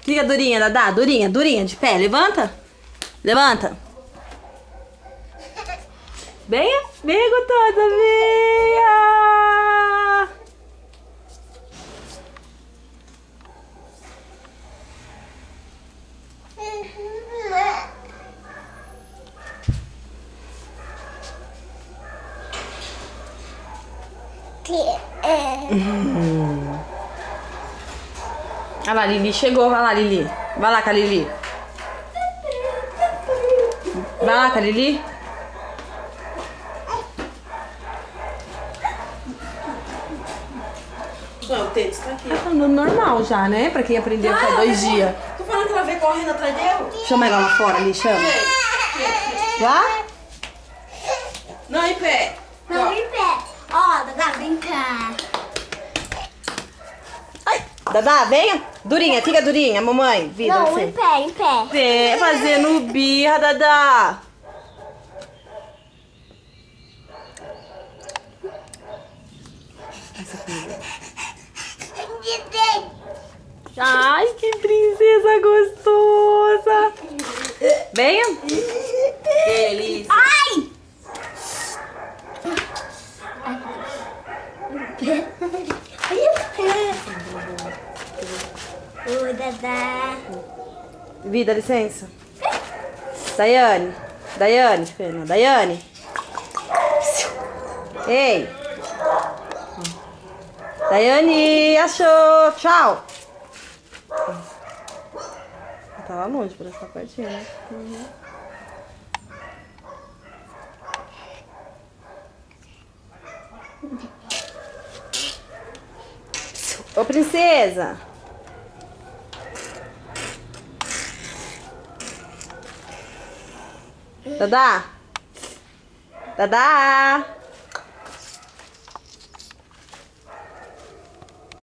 Fica durinha, Dadá. Durinha, durinha. De pé. Levanta. Levanta. Venha. Venha, gostosa. Venha. Olha lá, Lili chegou. Vai lá, Lili. Vai lá com a Lili. Vai lá com a Lili. Não, o tênis tá aqui. Tá falando normal já, né? Pra quem aprendeu faz 2 dias. Tô falando que ela veio correndo atrás dele. Chama ela lá fora ali, chama. Vai. Não, em pé. Não, em pé. Ó, Dadá, vem cá. Ai, Dadá, venha. Durinha, fica durinha, mamãe. Vida, Não, assim. em pé, em pé. Vem fazendo birra, Dadá. Ai, que princesa gostosa. Venha. Delícia. Ai! Oi, Dadá. Vida, licença. Daiane. Daiane, Fernanda. Daiane. Ei. Daiane, achou. Tchau. Tá lá longe, por essa partinha, né? Ô, princesa. Dadá. Dadá.